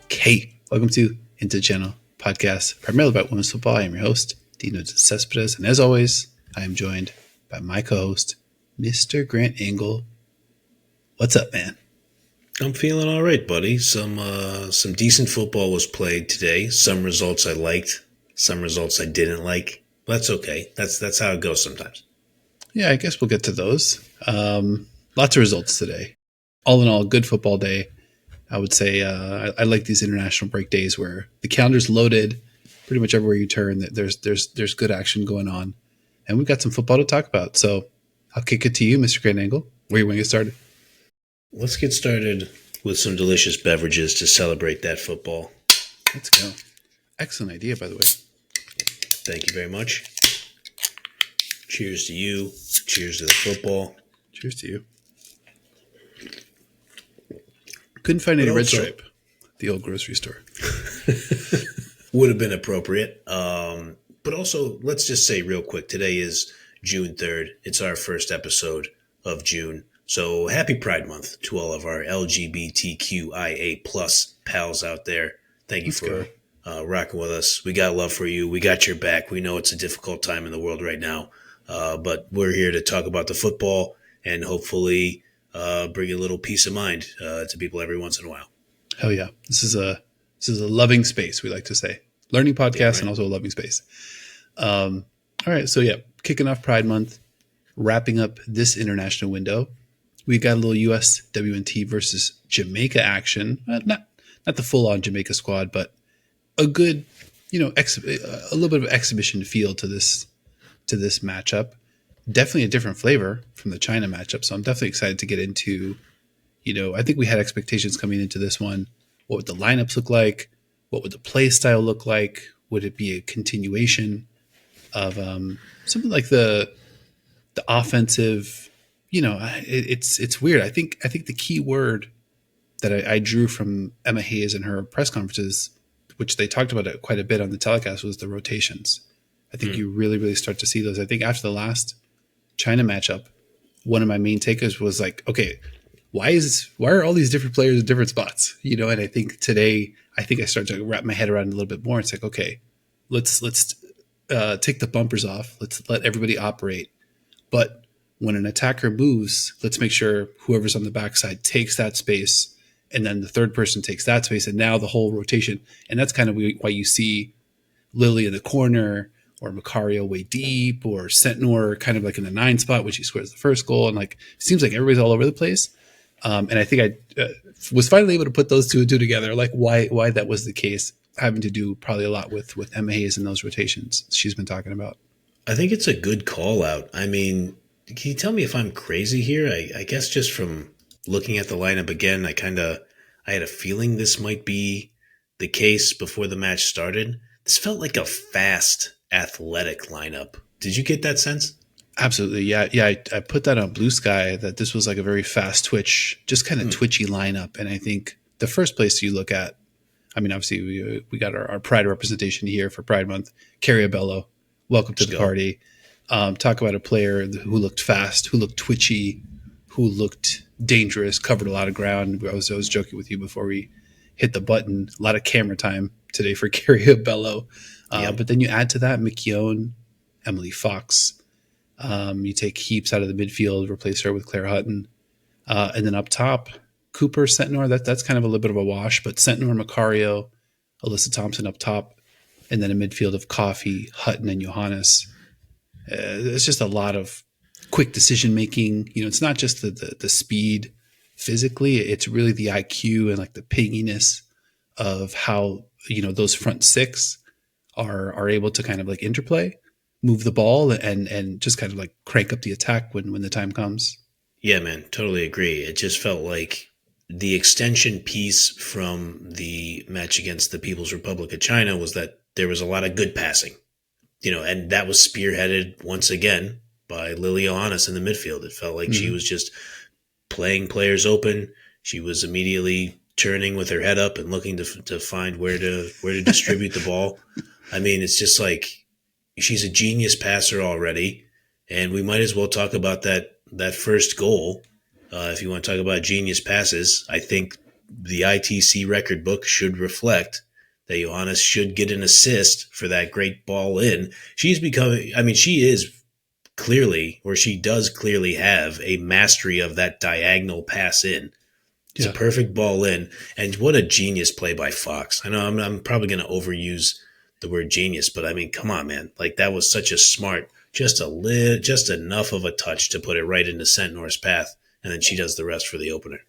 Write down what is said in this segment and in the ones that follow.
Okay, welcome to Into the Channel podcast, primarily about women's football. I am your host, Dino Cespedes, and as always, I am joined by my co-host, Mr. Grant Engel. What's up, man? I'm feeling all right, buddy. Some decent football was played today. Some results I liked, some results I didn't like. That's okay. That's how it goes sometimes. Yeah, I guess we'll get to those. Lots of results today. All in all, good football day. I would say I like these international break days where the calendar's loaded. Pretty much everywhere you turn, there's good action going on, and we've got some football to talk about. So I'll kick it to you, Mr. Grant Angle. Where you want to get started? Let's get started with some delicious beverages to celebrate that football. Let's go. Excellent idea, by the way. Thank you very much. Cheers to you. Cheers to the football. Cheers to you. Couldn't find any Red Stripe at the old grocery store. Would have been appropriate. But also, let's just say real quick, today is June 3rd. It's our first episode of June. So happy Pride Month to all of our LGBTQIA plus pals out there. Thank you for rocking with us. We got love for you. We got your back. We know it's a difficult time in the world right now. But we're here to talk about the football and hopefully bring a little peace of mind to people every once in a while. Hell yeah. This is a loving space, we like to say. Learning podcast, yeah, right. And also a loving space. All right. So yeah, kicking off Pride Month, wrapping up this international window. We got a little USWNT versus Jamaica action. Not the full-on Jamaica squad, but a good, a little bit of exhibition feel to this matchup. Definitely a different flavor from the China matchup. So I'm definitely excited to get into, I think we had expectations coming into this one. What would the lineups look like? What would the play style look like? Would it be a continuation of something like the offensive? It's weird. I think the key word that I drew from Emma Hayes in her press conferences, which they talked about it quite a bit on the telecast, was the rotations. I think you really, really start to see those. I think after the last China matchup, one of my main takeaways was like, okay, why are all these different players in different spots? And I think today, I started to wrap my head around it a little bit more. It's like, okay, let's take the bumpers off. Let's let everybody operate. But when an attacker moves, let's make sure whoever's on the backside takes that space, and then the third person takes that space, and now the whole rotation. And that's kind of why you see Lily in the corner, or Macario way deep, or Sentnor kind of like in the 9 spot when she scores the first goal. And like, it seems like everybody's all over the place. And I think I was finally able to put those two and two together, like why that was the case, having to do probably a lot with Emma Hayes and those rotations she's been talking about. I think it's a good call out. I mean, can you tell me if I'm crazy here? I guess just from looking at the lineup again, I had a feeling this might be the case before the match started. This felt like a fast, athletic lineup. Did you get that sense? Absolutely. Yeah. I put that on Blue Sky, that this was like a very fast twitch, just kind of twitchy lineup. And I think the first place you look at, I mean, obviously we got our Pride representation here for Pride Month. Carrie Bello, welcome to the party. Talk about a player who looked fast, who looked twitchy, who looked dangerous, covered a lot of ground. I was joking with you before we hit the button. A lot of camera time today for Carrie Bello. But then you add to that McKeown, Emily Fox. You take Heaps out of the midfield, replace her with Claire Hutton. And then up top, Cooper, Sentnor, that's kind of a little bit of a wash, but Sentnor, Macario, Alyssa Thompson up top, and then a midfield of Coffey, Hutton, and Johannes. It's just a lot of quick decision-making. It's not just the speed physically, it's really the IQ and like the pinginess of how, those front six are able to kind of like interplay, move the ball, and just kind of like crank up the attack when the time comes. Yeah, man, totally agree. It just felt like the extension piece from the match against the People's Republic of China was that there was a lot of good passing, and that was spearheaded once again by Lily Johannes in the midfield. It felt like she was just playing players open. She was immediately turning with her head up and looking to find where to distribute the ball. I mean, it's just like she's a genius passer already, and we might as well talk about that first goal. If you want to talk about genius passes, I think the ITC record book should reflect that Johannes should get an assist for that great ball in. She's becoming, I mean, she is clearly, or she does clearly have a mastery of that diagonal pass in. It's a perfect ball in. And what a genius play by Fox. I know I'm probably going to overuse the word genius, but I mean, come on, man. Like, that was such a smart, just enough of a touch to put it right into Sentnor's path. And then she does the rest for the opener.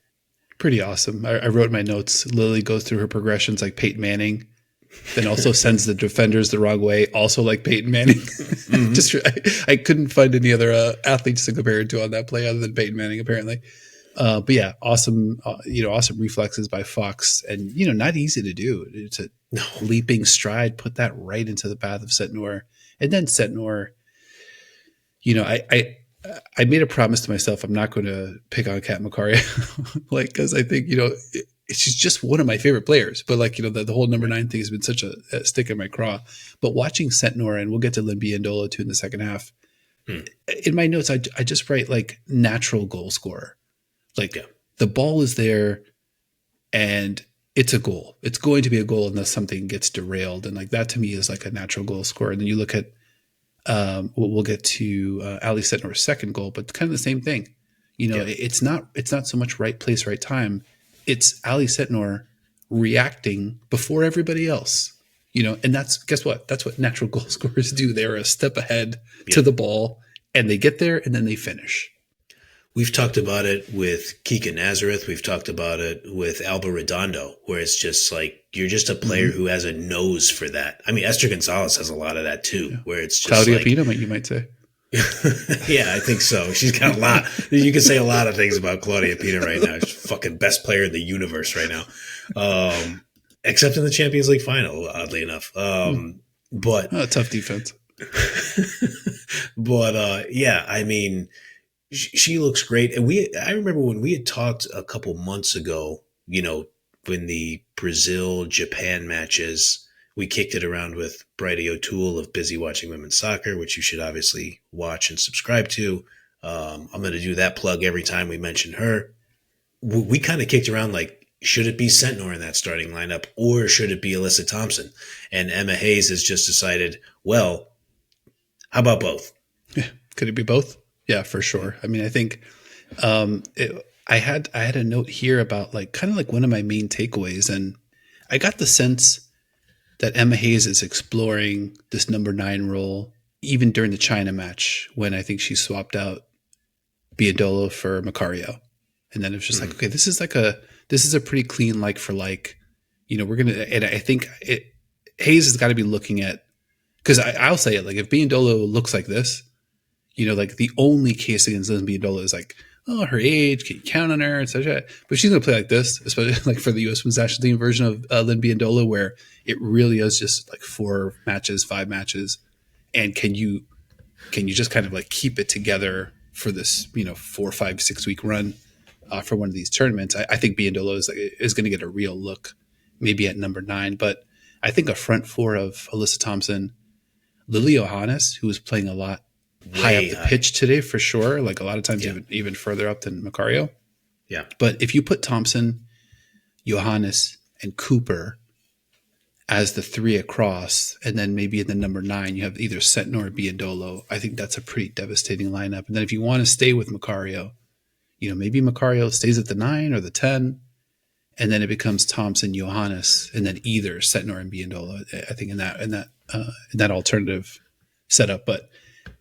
Pretty awesome. I wrote my notes. Lily goes through her progressions like Peyton Manning, then also sends the defenders the wrong way, also like Peyton Manning. Mm-hmm. I couldn't find any other athletes to compare it to on that play other than Peyton Manning, apparently. But yeah, awesome, awesome reflexes by Fox, and not easy to do. It's a leaping stride, put that right into the path of Sentnor, and then Sentnor. I made a promise to myself I'm not going to pick on Kat Macario, because I think she's just one of my favorite players. But the whole number 9 thing has been such a stick in my craw. But watching Sentnor, and we'll get to Lynn Biyendolo too in the second half. In my notes, I just write natural goal scorer. The ball is there, and it's a goal. It's going to be a goal unless something gets derailed, and that to me is a natural goal scorer. And then you look at. We'll get to Ali Sentnor's second goal, but kind of the same thing. It's not so much right place, right time. It's Ali Sentnor reacting before everybody else. And guess what? That's what natural goal scorers do. They're a step ahead to the ball, and they get there, and then they finish. We've talked about it with Kika Nazareth. We've talked about it with Alba Redondo, where it's just you're just a player who has a nose for that. I mean, Esther Gonzalez has a lot of that too, where it's just Claudia Pina, you might say. Yeah, I think so. She's got a lot. You can say a lot of things about Claudia Pina right now. She's fucking best player in the universe right now, except in the Champions League final, oddly enough. But tough defense. But yeah, I mean. She looks great. And I remember when we had talked a couple months ago, when the Brazil-Japan matches, we kicked it around with Bridie O'Toole of Busy Watching Women's Soccer, which you should obviously watch and subscribe to. I'm going to do that plug every time we mention her. We kind of kicked around should it be Sentnor in that starting lineup, or should it be Alyssa Thompson? And Emma Hayes has just decided, well, how about both? Yeah, could it be both? Yeah, for sure. I mean, I think I had a note here about one of my main takeaways, and I got the sense that Emma Hayes is exploring this number 9 role even during the China match, when I think she swapped out Biyendolo for Macario, and then it was just okay, this is a pretty clean for we're gonna, and I think Hayes has got to be looking at, because I'll say it, if Biyendolo looks like this. The only case against Lynn Biyendolo is her age, can you count on her, etc. But she's going to play like this, especially for the U.S. Women's National Team version of Lynn Biyendolo, where it really is just 4 matches, 5 matches, and can you just kind of keep it together for this 4, 5, 6 week run for one of these tournaments? I think Biyendolo is going to get a real look, maybe at number 9, but I think a front 4 of Alyssa Thompson, Lily Johannes, who was playing a lot. High up the pitch today for sure. A lot of times even further up than Macario. Yeah. But if you put Thompson, Johannes, and Cooper as the 3 across, and then maybe in the number 9 you have either Sentnor or Biyendolo, I think that's a pretty devastating lineup. And then if you want to stay with Macario, maybe Macario stays at the 9 or the 10, and then it becomes Thompson, Johannes, and then either Sentnor and Biyendolo. I think in that alternative setup, but.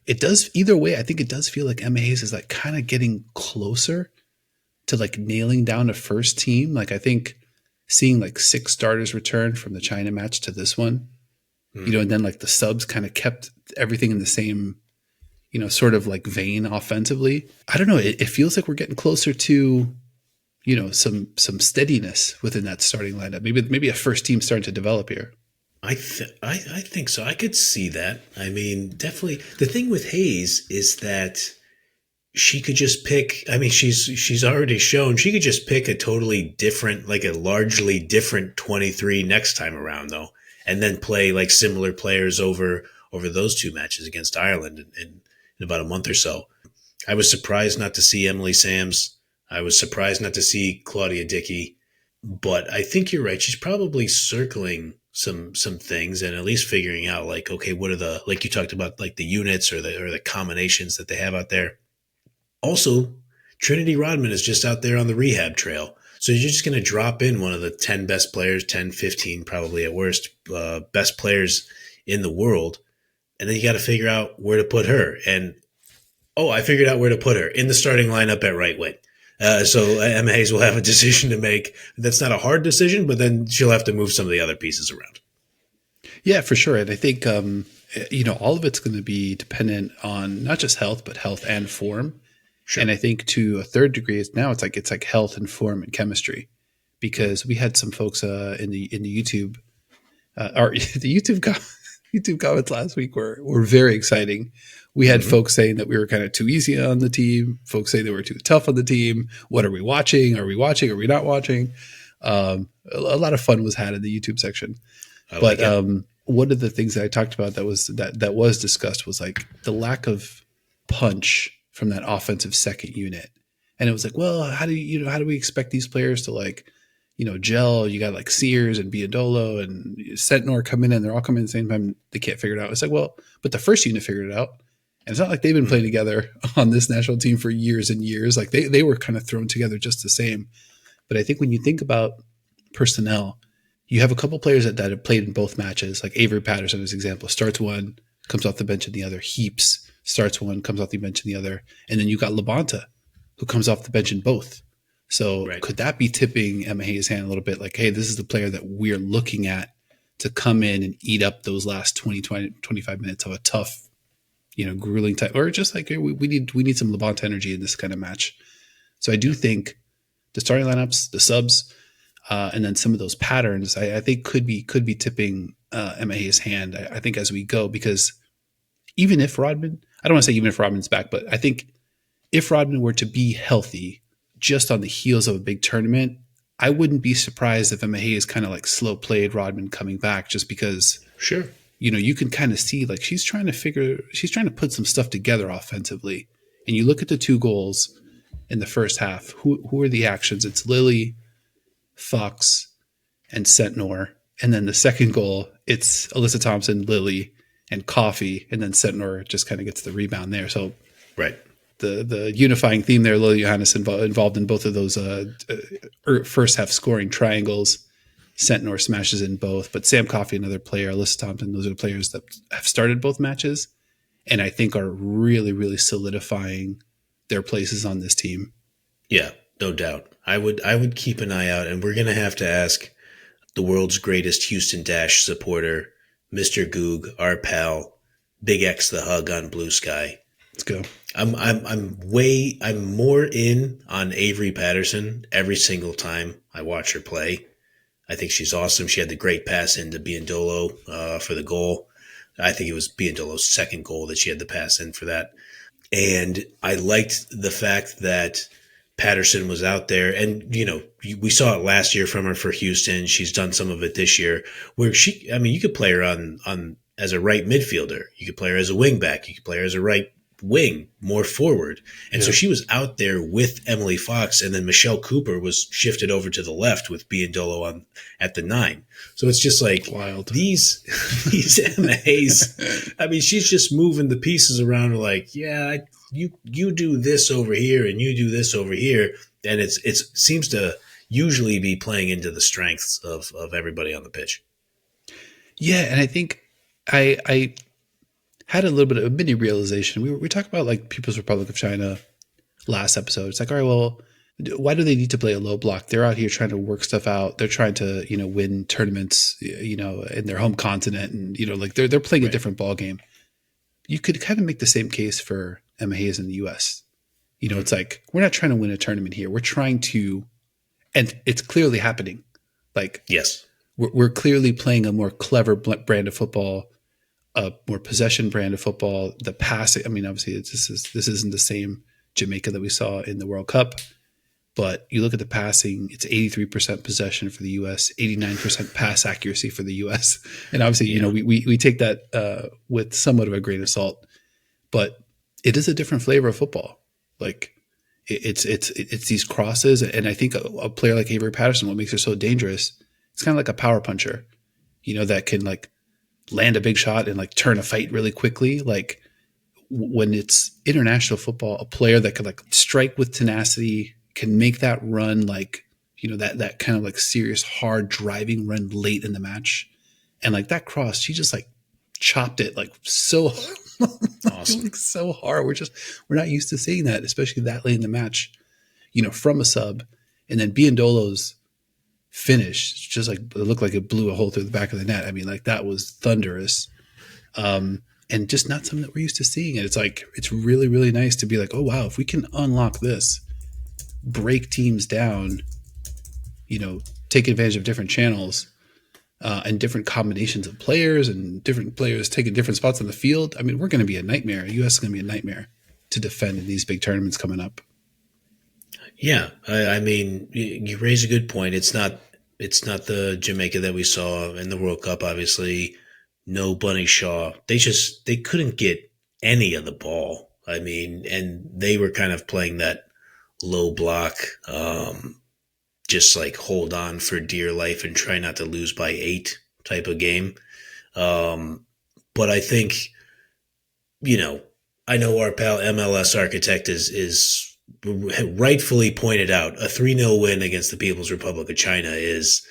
It does either way. I think it does feel like Emma Hayes is kind of getting closer to nailing down a first team. I think seeing 6 starters return from the China match to this one, and then the subs kind of kept everything in the same, sort of vein offensively. I don't know. It feels like we're getting closer to, some steadiness within that starting lineup. Maybe a first team starting to develop here. I think so. I could see that. I mean, definitely. The thing with Hayes is that she could just pick. I mean, she's already shown she could just pick a totally different, a largely different 23 next time around, though, and then play similar players over those 2 matches against Ireland in about a month or so. I was surprised not to see Emily Sams. I was surprised not to see Claudia Dickey. But I think you're right. She's probably circling some things and at least figuring out like, okay, what are the, like you talked about, like the units or the combinations that they have out there. Also, Trinity Rodman is just out there on the rehab trail. So you're just going to drop in one of the 10 best players, 10, 15, probably at worst, best players in the world. And then you got to figure out where to put her. And, oh, I figured out where to put her in the starting lineup at right wing. So Emma Hayes will have a decision to make. That's not a hard decision, but then she'll have to move some of the other pieces around. Yeah, for sure. And I think, all of it's going to be dependent on not just health, but health and form. Sure. And I think to a third degree, it's like health and form and chemistry, because we had some folks in the YouTube, or the YouTube comments last week were very exciting. We had folks saying that we were kind of too easy on the team. Folks saying that we're too tough on the team. What are we watching? Are we watching? Are we not watching? A lot of fun was had in the YouTube section. But one of the things that I talked about that was discussed was like the lack of punch from that offensive second unit. And it was like, well, how do we expect these players to like, gel? You got like Sears and Biyendolo and Sentnor come in, and they're all coming at the same time. They can't figure it out. It's like, well, but the first unit figured it out. And it's not like they've been playing together on this national team for years and years. Like they were kind of thrown together just the same. But I think when you think about personnel, you have a couple players that have played in both matches, like Avery Patterson as an example, starts one, comes off the bench in the other. Heaps starts one, comes off the bench in the other. And then you got Labonta, who comes off the bench in both. So Could that be tipping Emma Hayes' hand a little bit? Like, hey, this is the player that we're looking at to come in and eat up those last 20, 25 minutes of a tough, grueling time. Or just like, hey, we need some Labonta energy in this kind of match. So I do think the starting lineups, the subs, and then some of those patterns, I think could be tipping Emma Hayes' hand, I think, as we go, because even if Rodman, I don't want to say even if Rodman's back, but I think if Rodman were to be healthy just on the heels of a big tournament, I wouldn't be surprised if Emma Hayes kind of like slow played Rodman coming back, just because, sure, you can kind of see like she's trying to put some stuff together offensively. And you look at the two goals in the first half, who are the actions? It's Lily, Fox, and Sentnor. And then the second goal, it's Alyssa Thompson, Lily, and Coffee, and then Sentnor just kind of gets the rebound there. So right. The unifying theme there, Lily Johannes involved in both of those first half scoring triangles. Sentnor smashes in both, but Sam Coffey, another player, Alyssa Thompson, those are the players that have started both matches and I think are really, really solidifying their places on this team. Yeah, no doubt. I would keep an eye out, and we're going to have to ask the world's greatest Houston Dash supporter, Mr. Goog, our pal, Big X the Hug on Blue Sky. Let's go. I'm more in on Avery Patterson every single time I watch her play. I think she's awesome. She had the great pass into Biyendolo for the goal. I think it was Biyendolo's second goal that she had the pass in for that. And I liked the fact that Patterson was out there, and we saw it last year from her for Houston. She's done some of it this year, where you could play her on as a right midfielder, you could play her as a wing back, you could play her as a right wing, more forward, and so she was out there with Emily Fox, and then Michelle Cooper was shifted over to the left with Biyendolo at the 9. So it's just like wild. These Emma Hayes. I mean, she's just moving the pieces around. Like, yeah, you do this over here and you do this over here, and it seems to usually be playing into the strengths of everybody on the pitch. Yeah, and I think I had a little bit of a mini realization. We talked about like People's Republic of China last episode. It's like, all right, well, why do they need to play a low block? They're out here trying to work stuff out. They're trying to, win tournaments, in their home continent, and like they're playing a different ball game. You could kind of make the same case for Emma Hayes in the U.S. It's like, we're not trying to win a tournament here. We're trying to, and it's clearly happening. Like, yes, we're clearly playing a more clever brand of football, a more possession brand of football. The passing, I mean, obviously this isn't the same Jamaica that we saw in the World Cup, but you look at the passing, it's 83% possession for the U.S., 89% pass accuracy for the U.S. And obviously, we take that with somewhat of a grain of salt, but it is a different flavor of football. Like, It's these crosses, and I think a player like Avery Patterson, what makes her so dangerous, it's kind of like a power puncher, that can like land a big shot and like turn a fight really quickly. Like when it's international football, a player that could like strike with tenacity, can make that run, like that kind of like serious hard driving run late in the match, and like that cross, she just like chopped it like so Awesome. like so hard. We're not used to seeing that, especially that late in the match, from a sub. And then Biyendolo's finish, just like it looked like it blew a hole through the back of the net. I mean, like that was thunderous. And just not something that we're used to seeing. And it's really, really nice to be like, oh wow, if we can unlock this, break teams down, take advantage of different channels, and different combinations of players and different players taking different spots on the field. I mean, we're going to be a nightmare. US is going to be a nightmare to defend in these big tournaments coming up. Yeah, I mean, you raise a good point. It's not the Jamaica that we saw in the World Cup. Obviously, no Bunny Shaw. They couldn't get any of the ball. I mean, and they were kind of playing that low block, just like hold on for dear life and try not to lose by 8 type of game. But I think, I know our pal MLS Architect is rightfully pointed out a 3-0 win against the People's Republic of China is,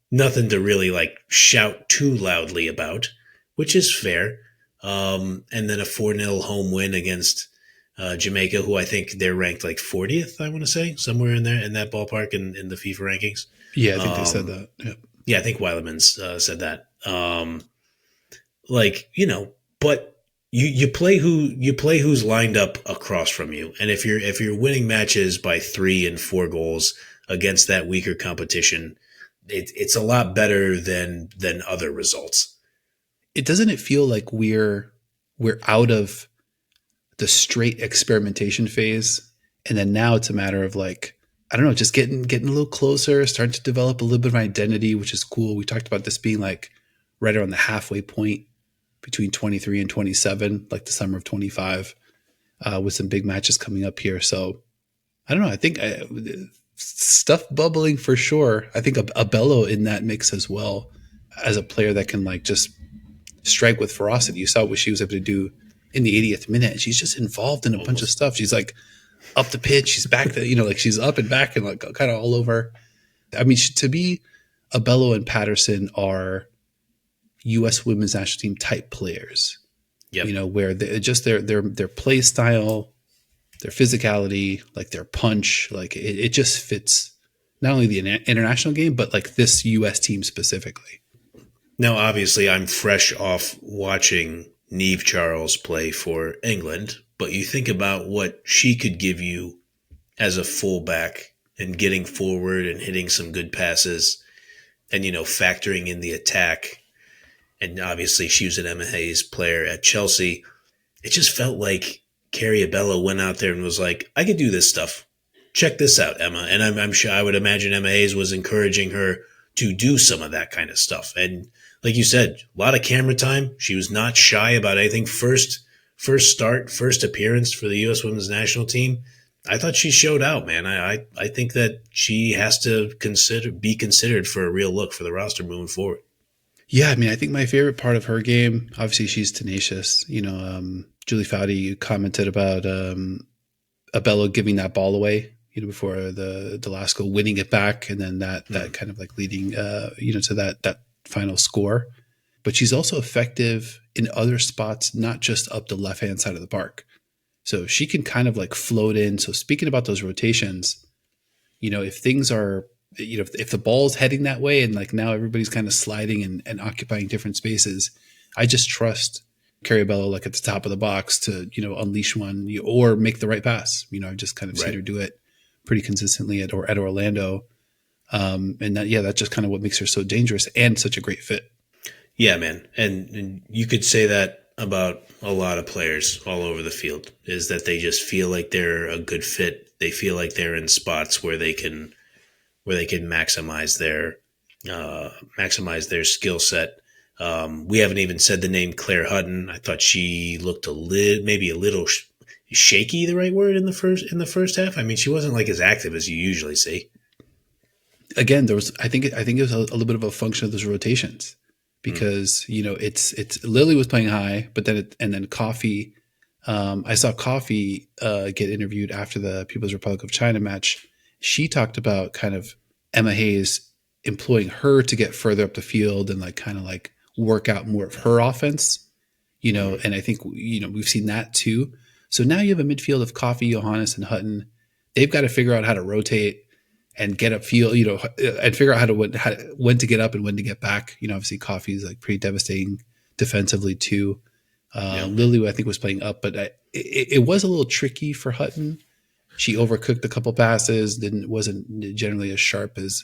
nothing to really like shout too loudly about, which is fair. And then a 4-0 home win against Jamaica, who I think they're ranked like 40th, I want to say, somewhere in there, in that ballpark in the FIFA rankings. Yeah, I think they said that. Yeah. Yeah, I think Weilemans said that. But you play who's lined up across from you, and if you're winning matches by 3 and 4 goals against that weaker competition, it's a lot better than other results. Doesn't feel like we're out of the straight experimentation phase, and then now it's a matter of like, I don't know, just getting a little closer, starting to develop a little bit of identity, which is cool. We talked about this being like right around the halfway point between 23 and 27, like the summer of 25, with some big matches coming up here. So I don't know. I think stuff bubbling for sure. I think a Bello in that mix as well, as a player that can like just strike with ferocity. You saw what she was able to do in the 80th minute. She's just involved in a bunch of stuff. She's like up the pitch. She's back there, like she's up and back and like kind of all over. I mean, to be a Bello and Patterson are U.S. women's national team type players. Yep. Where their play style, their physicality, like their punch, like it just fits not only the international game, but like this U.S. team specifically. Now, obviously, I'm fresh off watching Niamh Charles play for England, but you think about what she could give you as a fullback and getting forward and hitting some good passes and, factoring in the attack. And obviously, she was an Emma Hayes player at Chelsea. It just felt like Carrie Abello went out there and was like, I could do this stuff. Check this out, Emma. And I'm sure, I would imagine Emma Hayes was encouraging her to do some of that kind of stuff. And like you said, a lot of camera time. She was not shy about anything. First appearance for the U.S. women's national team. I thought she showed out, man. I think that she has to be considered for a real look for the roster moving forward. Yeah, I mean, I think my favorite part of her game, obviously she's tenacious. Julie Foudy commented about Abello giving that ball away, before the last goal, winning it back, and then that kind of like leading, to that final score. But she's also effective in other spots, not just up the left-hand side of the park. So she can kind of like float in. So speaking about those rotations, if things are, if the ball's heading that way and like now everybody's kind of sliding and occupying different spaces, I just trust Carrie Bello like at the top of the box to, unleash one or make the right pass. I've just kind of seen her do it pretty consistently at Orlando. And that's just kind of what makes her so dangerous and such a great fit. Yeah, man. And you could say that about a lot of players all over the field, is that they just feel like they're a good fit. They feel like they're in spots where they can maximize their skill set. We haven't even said the name Claire Hutton. I thought she looked maybe a little shaky the right word in the first half? I mean, she wasn't like as active as you usually see. Again, there was I think it was a little bit of a function of those rotations because it's Lily was playing high, but then Coffee. I saw Coffee get interviewed after the People's Republic of China match. She talked about kind of Emma Hayes employing her to get further up the field and like kind of like work out more of her offense, and I think we've seen that too. So now you have a midfield of Coffee, Johannes, and Hutton. They've got to figure out how to rotate and get upfield, and figure out when to get up and when to get back. Obviously Coffee is like pretty devastating defensively too. Lily, I think, was playing up, but it was a little tricky for Hutton. She overcooked a couple passes, wasn't generally as sharp as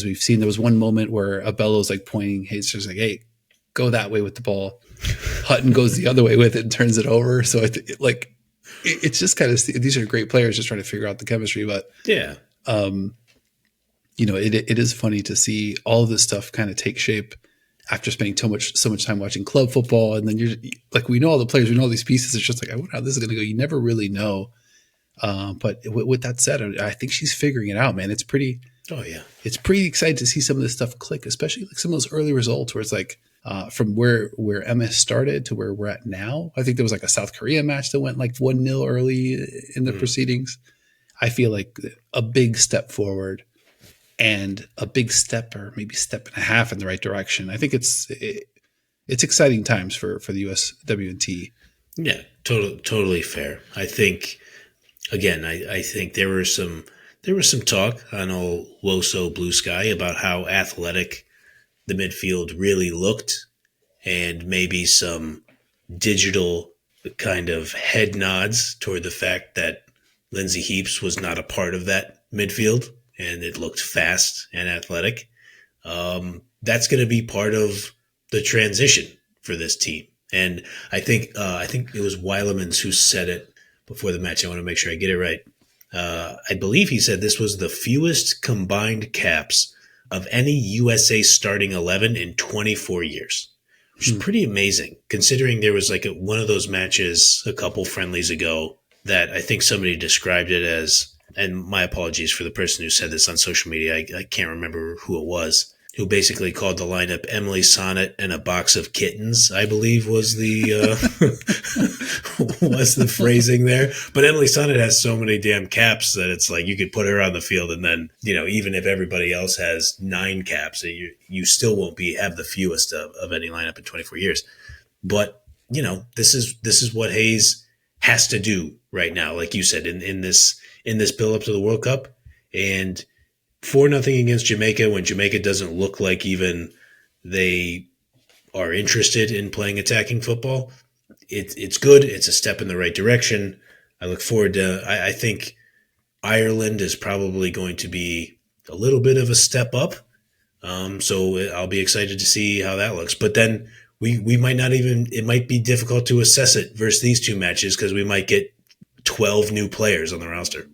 we've seen. There was one moment where Abello's like pointing, he's just like, hey, go that way with the ball. Hutton goes the other way with it and turns it over. So it's just kind of, these are great players just trying to figure out the chemistry. But yeah, it is funny to see all of this stuff kind of take shape after spending so much time watching club football. And then you're like, we know all the players, we know all these pieces. It's just like, I wonder how this is going to go. You never really know. But with that said, I think she's figuring it out, man. It's pretty exciting to see some of this stuff click, especially like some of those early results where it's like, from where Emma started to where we're at now. I think there was like a South Korea match that went like 1-0 early in the proceedings. I feel like a big step forward and a big step or maybe step and a half in the right direction. I think it's exciting times for the USWNT. Yeah, totally fair. I think, again, I think there was some talk on old Woso Blue Sky about how athletic the midfield really looked, and maybe some digital kind of head nods toward the fact that Lindsay Heaps was not a part of that midfield, and it looked fast and athletic. That's going to be part of the transition for this team. And I think it was Weilemans who said it before the match. I want to make sure I get it right. I believe he said this was the fewest combined caps of any USA starting 11 in 24 years, which is pretty amazing considering there was like one of those matches a couple friendlies ago that I think somebody described it as, and my apologies for the person who said this on social media, I can't remember who it was, who basically called the lineup Emily Sonnet and a box of kittens, I believe was the was the phrasing there. But Emily Sonnet has so many damn caps that it's like you could put her on the field and then, even if everybody else has 9 caps, you still won't have the fewest of any lineup in 24 years. But, this is what Hayes has to do right now, like you said, in this build up to the World Cup. And 4-0 against Jamaica, when Jamaica doesn't look like even they are interested in playing attacking football, it's good. It's a step in the right direction. I look forward to. I think Ireland is probably going to be a little bit of a step up. So I'll be excited to see how that looks. But then we might not even. It might be difficult to assess it versus these two matches because we might get 12 new players on the roster.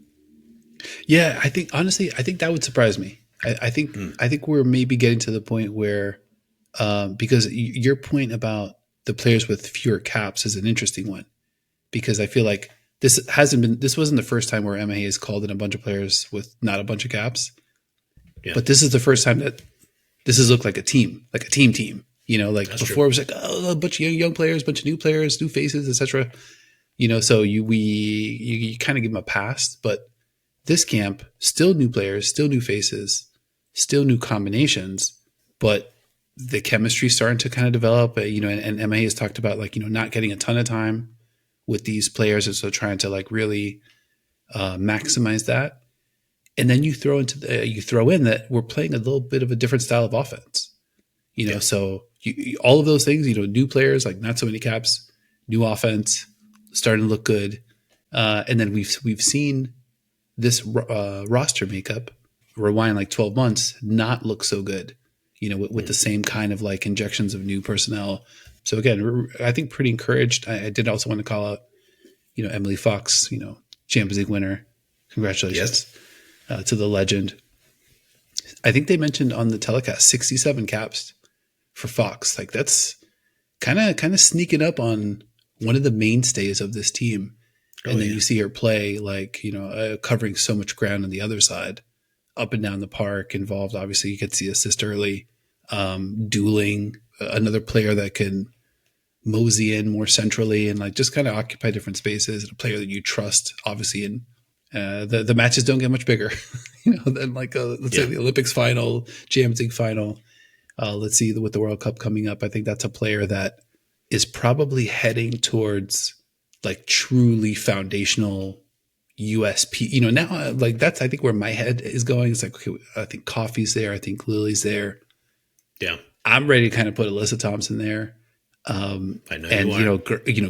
Yeah, I think honestly, that would surprise me. I think we're maybe getting to the point where, because your point about the players with fewer caps is an interesting one, because I feel like this wasn't the first time where Emma Hayes called in a bunch of players with not a bunch of caps, but this is the first time that this has looked like a team, like a team. Like That's before true. It was like a bunch of young players, bunch of new players, new faces, etc. So you kind of give them a pass, but this camp, still new players, still new faces, still new combinations, but the chemistry starting to kind of develop, and Emma has talked about not getting a ton of time with these players. And so trying to really maximize that. And then you throw in that we're playing a little bit of a different style of offense, so all of those things, new players, like not so many caps, new offense starting to look good. And then we've seen this roster makeup, rewind like 12 months, not look so good, with the same kind of like injections of new personnel. So again, I think pretty encouraged. I did also want to call out, Emily Fox, Champions League winner. Congratulations to the legend. I think they mentioned on the telecast 67 caps for Fox. Like that's kind of sneaking up on one of the mainstays of this team. And then you see her play like, covering so much ground on the other side, up and down the park, involved. Obviously, you get to see assist early, dueling, another player that can mosey in more centrally and like just kind of occupy different spaces. And a player that you trust, obviously, in the matches don't get much bigger, than like let's say the Olympics final, Champions League final. Let's see with the World Cup coming up. I think that's a player that is probably heading towards like truly foundational USP. Now like that's I think where my head is going. It's like, okay, I think Coffey's there. I think Lily's there. Yeah, I'm ready to kind of put Alyssa Thompson there. I know, and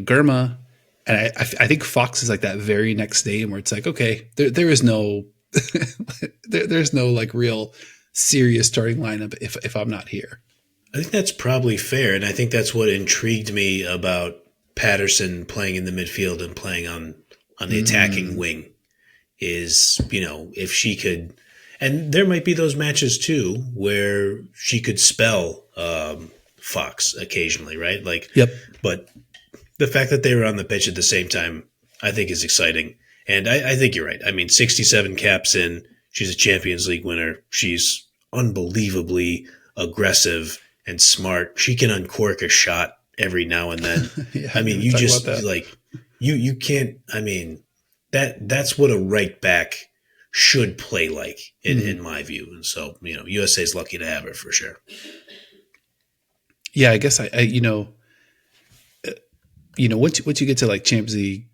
Germa, and I think Fox is like that very next name where it's like, okay, there is no there's no like real serious starting lineup if I'm not here. I think that's probably fair, and I think that's what intrigued me about Patterson playing in the midfield and playing on the attacking wing is, if she could, and there might be those matches too where she could spell Fox occasionally, right? Like, yep. But the fact that they were on the pitch at the same time, I think is exciting. And I think you're right. I mean, 67 caps in, she's a Champions League winner. She's unbelievably aggressive and smart. She can uncork a shot every now and then. Yeah, I mean, you just like, you can't, I mean, that's what a right back should play like in my view. And so, USA's lucky to have her for sure. Yeah, I guess I once you get to like Champions League,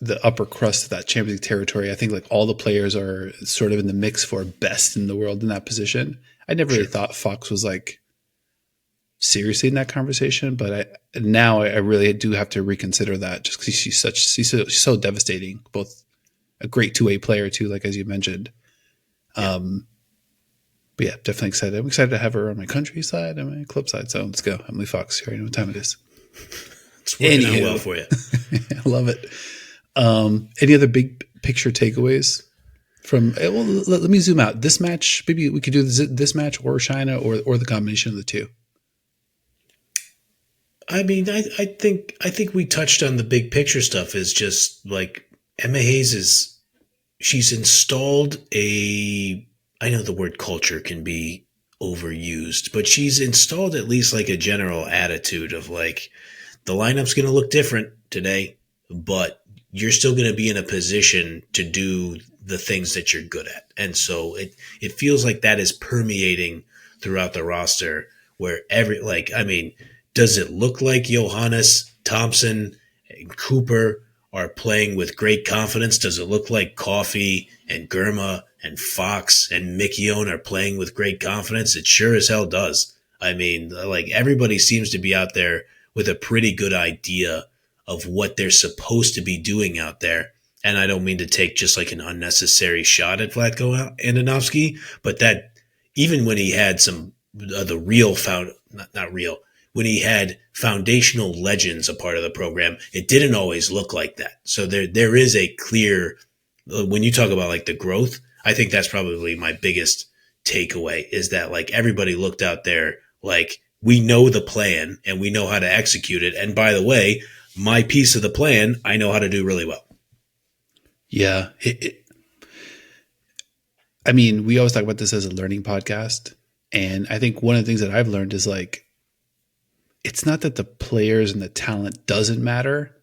the upper crust of that Champions League territory, I think like all the players are sort of in the mix for best in the world in that position. I never really thought Fox was like seriously in that conversation, but now I really do have to reconsider that just because she's so devastating. Both a great two-way player too, like as you mentioned. Yeah. But yeah, definitely excited. I'm excited to have her on my country side and my club side. So let's go, Emily Fox. You already know what time it is. It's working out well for you. I love it. Any other big picture takeaways from? Well, let me zoom out. This match, maybe we could do this match or China or the combination of the two. I mean, I think we touched on the big picture stuff. Is just like Emma Hayes she's installed I know the word culture can be overused, but she's installed at least like a general attitude of like, the lineup's going to look different today, but you're still going to be in a position to do the things that you're good at. And so it feels like that is permeating throughout the roster where does it look like Johannes, Thompson, and Cooper are playing with great confidence? Does it look like Coffey and Germa and Fox and Mikion are playing with great confidence? It sure as hell does. I mean, like everybody seems to be out there with a pretty good idea of what they're supposed to be doing out there. And I don't mean to take just like an unnecessary shot at Vlatko Andonovski, but that even when he had some the real when he had foundational legends a part of the program, it didn't always look like that. So there is a clear, when you talk about like the growth, I think that's probably my biggest takeaway is that like everybody looked out there like, we know the plan and we know how to execute it. And by the way, my piece of the plan, I know how to do really well. Yeah. I mean, we always talk about this as a learning podcast. And I think one of the things that I've learned is like, it's not that the players and the talent doesn't matter,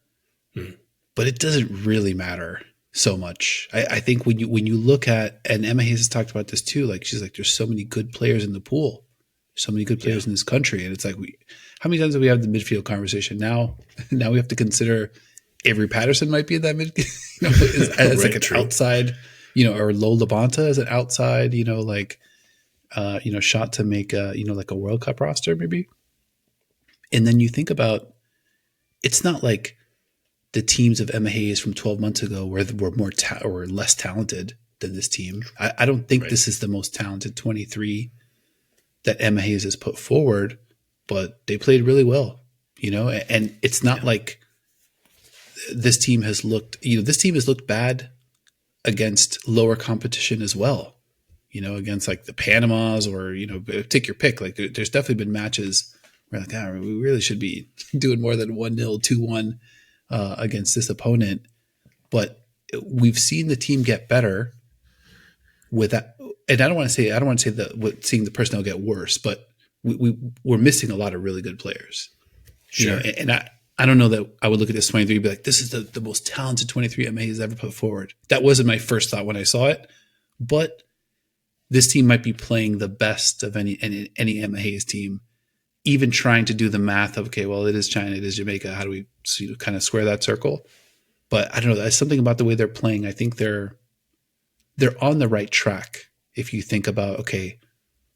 but it doesn't really matter so much. I think when you look at, and Emma Hayes has talked about this too, like she's like, there's so many good players in the pool, so many good players in this country. And it's like, how many times have we had the midfield conversation? Now we have to consider Avery Patterson might be in that mid, as like an outside, or Lola Bonta as an outside, shot to make like a World Cup roster maybe. And then you think about, it's not like the teams of Emma Hayes from 12 months ago were more or less talented than this team. I don't think this is the most talented 23 that Emma Hayes has put forward, but they played really well, and it's not like this team has looked, bad against lower competition as well, against like the Panamas or, take your pick. Like there's definitely been matches where like, we really should be doing more than 1-0, 2-1 against this opponent. but we've seen the team get better with that. And I don't want to say that seeing the personnel get worse, but we're missing a lot of really good players. Sure. And I don't know that I would look at this 23 and be like, this is the most talented 23 MA has ever put forward. That wasn't my first thought when I saw it, but this team might be playing the best of any MA's team, even trying to do the math of, okay, well, it is China, it is Jamaica. How do we kind of square that circle? But I don't know. There's something about the way they're playing. I think they're on the right track. If you think about, okay,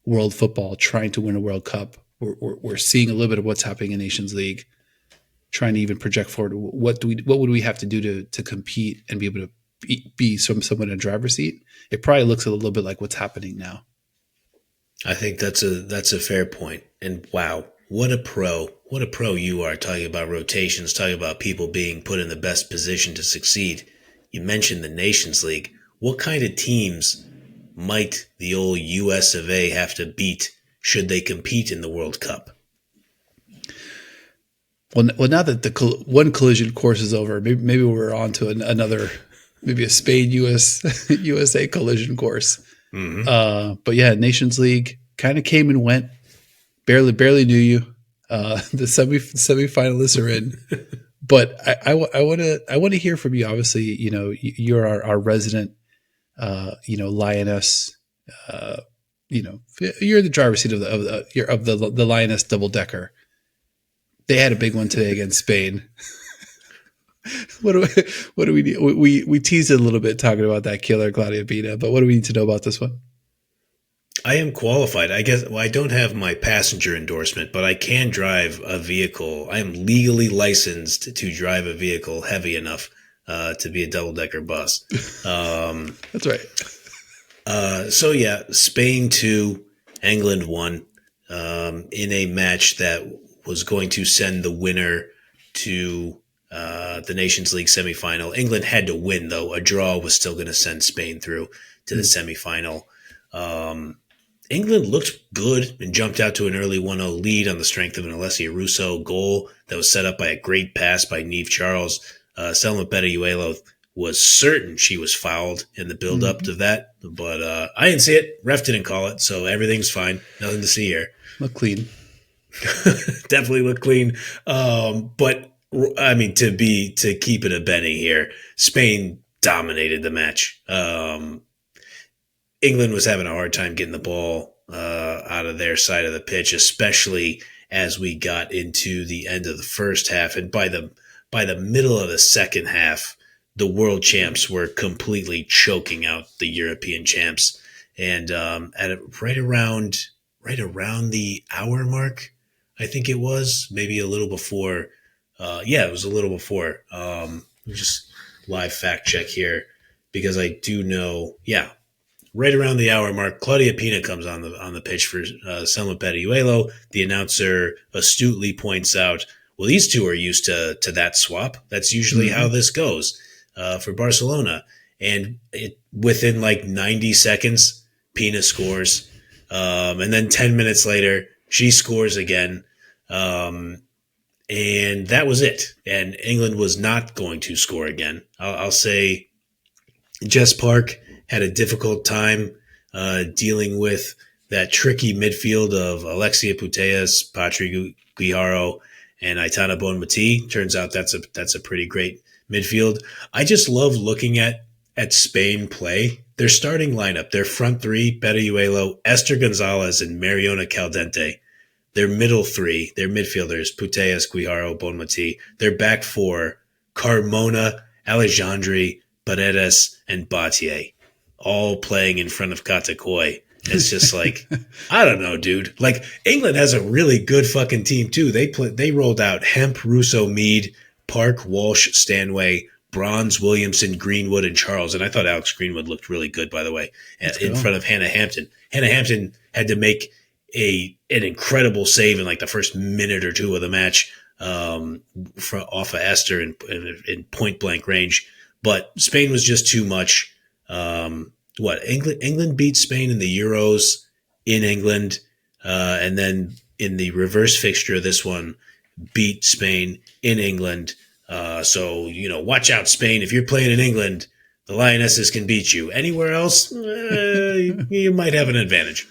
world football, trying to win a World Cup, we're seeing a little bit of what's happening in Nations League, trying to even project forward. What would we have to do to compete and be able to be somewhat in a driver's seat? It probably looks a little bit like what's happening now. I think that's a fair point. And wow, what a pro you are, talking about rotations, talking about people being put in the best position to succeed. You mentioned the Nations League. What kind of teams might the old US of A have to beat should they compete in the World Cup? Well, now that the one collision course is over, maybe we're on to another, maybe a Spain USA collision course. Mm-hmm. But yeah, Nations League kind of came and went. Barely knew you. The semifinalists are in, but I want to hear from you. Obviously, you're our resident, Lioness. You're in the driver's seat of the Lioness double decker. They had a big one today against Spain. What do we need? We teased it a little bit talking about that killer Claudia Pina, but what do we need to know about this one? I am qualified. I guess I don't have my passenger endorsement, but I can drive a vehicle. I am legally licensed to drive a vehicle heavy enough to be a double-decker bus. That's right. So yeah, Spain 2, England 1, in a match that was going to send the winner to the Nations League semifinal. England had to win, though. A draw was still going to send Spain through to the semifinal. England looked good and jumped out to an early 1-0 lead on the strength of an Alessia Russo goal that was set up by a great pass by Niamh Charles. Selma Bediuelo was certain she was fouled in the build-up to that, but I didn't see it. Ref didn't call it, so everything's fine. Nothing to see here. Look clean. Definitely look clean. But I mean, to keep it a Benny here, Spain dominated the match. England was having a hard time getting the ball out of their side of the pitch, especially as we got into the end of the first half. And by the middle of the second half, the world champs were completely choking out the European champs. And right around the hour mark, I think it was, maybe a little before. It was a little before. Let me just live fact check here, because I do know. Yeah, right around the hour mark, Claudia Pina comes on the pitch for Selma Bediuelo. The announcer astutely points out, well, these two are used to that swap. That's usually how this goes for Barcelona. And within like 90 seconds, Pina scores. And then 10 minutes later, she scores again. And that was it. And England was not going to score again. I'll say Jess Park had a difficult time dealing with that tricky midfield of Alexia Putellas, Patri Guijarro, and Aitana Bonmati. Turns out that's a pretty great midfield. I just love looking at Spain play. Their starting lineup, their front three, Bediuelo, Esther Gonzalez, and Mariona Caldente. Their middle three, their midfielders, Putellas, Guijarro, Bonmati. Their back four, Carmona, Alejandri, Paredes, and Batier, all playing in front of Katakoi. It's just like, I don't know, dude. Like, England has a really good fucking team too. They rolled out Hemp, Russo, Mead, Park, Walsh, Stanway, Bronze, Williamson, Greenwood, and Charles. And I thought Alex Greenwood looked really good, by the way, in front of Hannah Hampton. Hannah Hampton had to make an incredible save in like the first minute or two of the match off of Esther in point blank range. But Spain was just too much. England beat Spain in the Euros in England, and then in the reverse fixture, this one beat Spain in England So, watch out, Spain. If you're playing in England, the Lionesses can beat you. Anywhere else, you might have an advantage.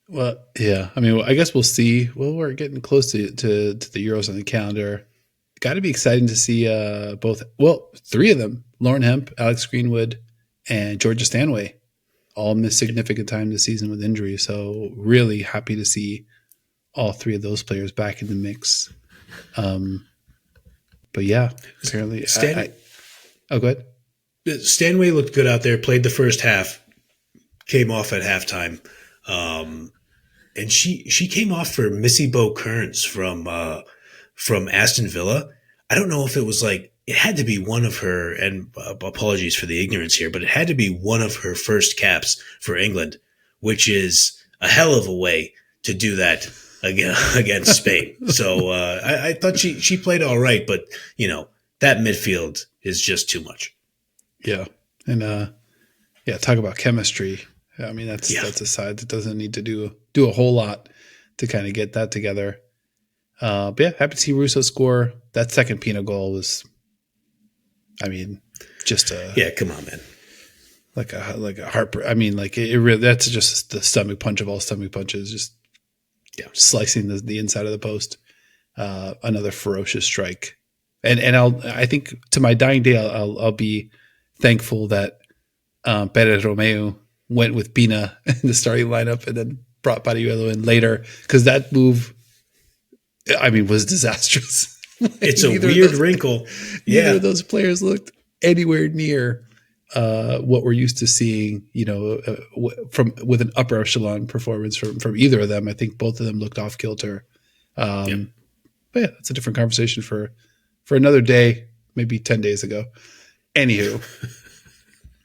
Well, yeah. I mean, I guess we'll see. Well, we're getting close to the Euros on the calendar. Got to be exciting to see three of them: Lauren Hemp, Alex Greenwood, and Georgia Stanway, all missed significant time this season with injury. So really happy to see all three of those players back in the mix. But yeah, apparently, go ahead. Stanway looked good out there. Played the first half. Came off at halftime. And she came off for Missy Bo Kearns from Aston Villa. I don't know if it was it had to be one of her, and apologies for the ignorance here, but it had to be one of her first caps for England, which is a hell of a way to do that against Spain. So I thought she played all right, but that midfield is just too much. Yeah, and talk about chemistry. I mean, that's a side that doesn't need to do a whole lot to kind of get that together. But yeah, happy to see Russo score. That second Pino goal was, I mean, just come on, man. Like a heartbreak. I mean, it really, that's just the stomach punch of all stomach punches. Just slicing the inside of the post. Another ferocious strike. And I think to my dying day, I'll be thankful that Pere Romeu went with Pina in the starting lineup and then brought Pariuelo in later, because that move, I mean, was disastrous. It's a weird wrinkle. Neither of those players looked anywhere near what we're used to seeing, with an upper echelon performance from either of them. I think both of them looked off kilter. But yeah, that's a different conversation for another day, maybe 10 days ago. Anywho,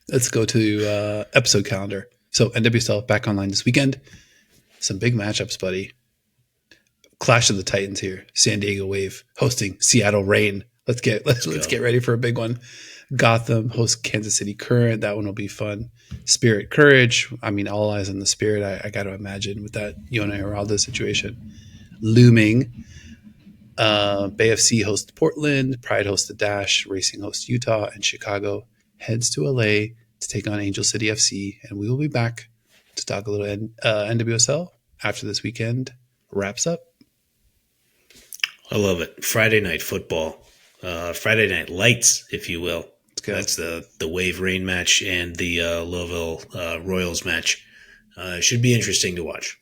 let's go to episode calendar. So NWSL back online this weekend. Some big matchups, buddy. Clash of the Titans here. San Diego Wave hosting Seattle Reign. Let's get ready for a big one. Gotham hosts Kansas City Current. That one will be fun. Spirit Courage. I mean, all eyes on the Spirit. I got to imagine with that Yona Heraldo situation looming. Bay FC hosts Portland. Pride hosts the Dash. Racing hosts Utah, and Chicago heads to LA to take on Angel City FC. And we will be back to talk a little NWSL after this weekend wraps up. I love it. Friday night football. Friday night lights, if you will. That's the Wave Rain match and the Louisville Royals match. Should be interesting to watch.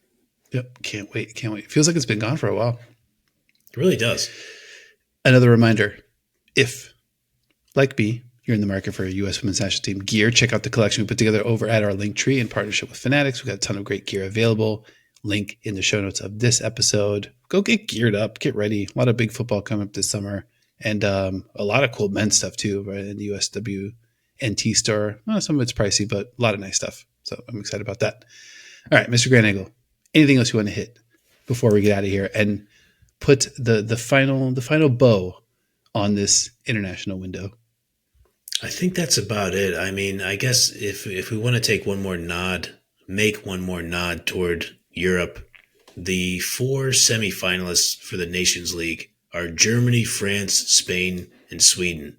Yep. Can't wait. Feels like it's been gone for a while. It really does. Another reminder, if, like me, you're in the market for a U.S. Women's National Team gear, check out the collection we put together over at our Linktree in partnership with Fanatics. We've got a ton of great gear available. Link in the show notes of this episode. Go get geared up. Get ready. A lot of big football coming up this summer. And a lot of cool men's stuff too, right? In the USWNT store. Well, some of it's pricey, but a lot of nice stuff. So I'm excited about that. All right, Mr. Grand Angle, anything else you want to hit before we get out of here and put the final bow on this international window? I think that's about it. I mean, I guess if we want to take make one more nod toward Europe, the 4 semifinalists for the Nations League are Germany, France, Spain, and Sweden.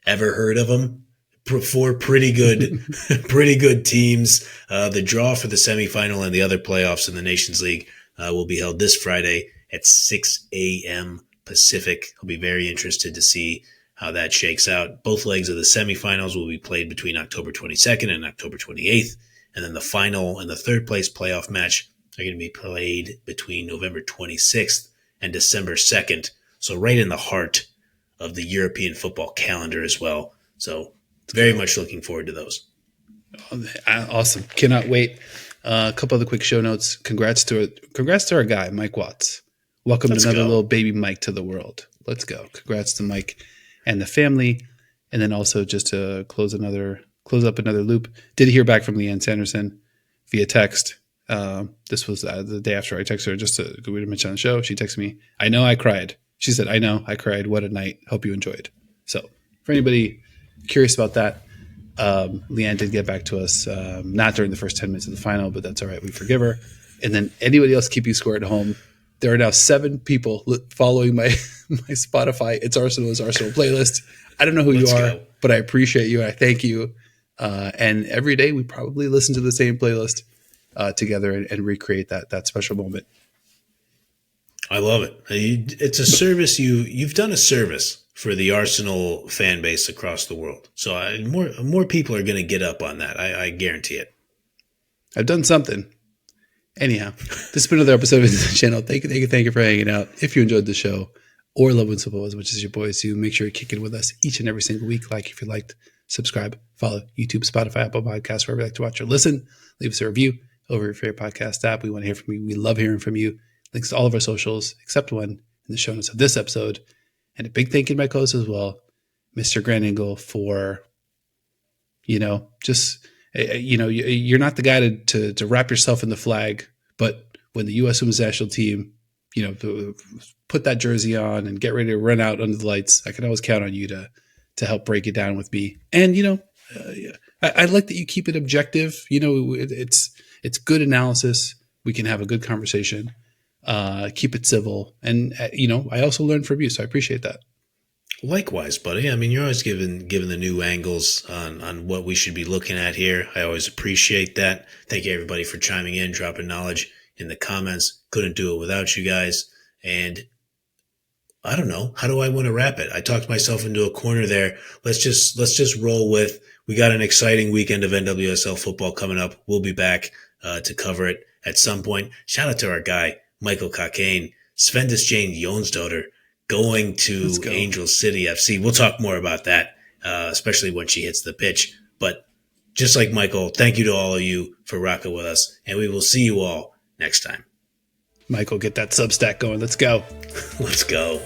Ever heard of them? 4 pretty good teams. The draw for the semifinal and the other playoffs in the Nations League will be held this Friday at 6 a.m. Pacific. I'll be very interested to see how that shakes out. Both legs of the semifinals will be played between October 22nd and October 28th. And then the final and the third place playoff match are going to be played between November 26th and December 2nd. So right in the heart of the European football calendar as well. So very much looking forward to those. Awesome. Cannot wait. A couple other quick show notes. Congrats to our guy, Mike Watts. Welcome to another little baby Mike to the world. Let's go. Congrats to Mike and the family. And then also just to close up another loop. Did hear back from Leanne Sanderson via text. This was the day after I texted her just to mention on the show. She texted me, I know I cried. She said, I know I cried. What a night. Hope you enjoyed. So for anybody curious about that, Leanne did get back to us, not during the first 10 minutes of the final, but that's all right. We forgive her. And then anybody else keeping score at home, there are now 7 people following my my Spotify It's Arsenal is Arsenal playlist. I don't know who you are, but I appreciate you. I thank you. And every day we probably listen to the same playlist together and recreate that special moment. I love it. It's a service you've done a service for the Arsenal fan base across the world. So more people are going to get up on that. I guarantee it. I've done something. Anyhow, this has been another episode of the channel. Thank you for hanging out. If you enjoyed the show or love when football as much as your boys do, make sure you kick in with us each and every single week. Like if you liked, subscribe, follow YouTube, Spotify, Apple Podcasts, wherever you like to watch or listen. Leave us a review over your favorite podcast app. We want to hear from you. We love hearing from you. Links to all of our socials, except one, in the show notes of this episode. And a big thank you to my co-host as well, Mr. Grand Angle, for, you're not the guy to wrap yourself in the flag, but when the U.S. Women's National Team, put that jersey on and get ready to run out under the lights, I can always count on you to help break it down with me. And, I like that you keep it objective. It's good analysis. We can have a good conversation. Keep it civil. And, I also learn from you, so I appreciate that. Likewise, buddy. I mean, you're always giving the new angles on what we should be looking at here. I always appreciate that. Thank you, everybody, for chiming in, dropping knowledge in the comments. Couldn't do it without you guys. And I don't know. How do I want to wrap it? I talked myself into a corner there. Let's just roll with, we got an exciting weekend of NWSL football coming up. We'll be back to cover it at some point. Shout out to our guy, Michael Cockane, Svendes Jane Jonsdotter, going to Angel City FC. We'll talk more about that, especially when she hits the pitch. But just like Michael, thank you to all of you for rocking with us, and we will see you all next time. Michael, get that Substack going. Let's go. Let's go.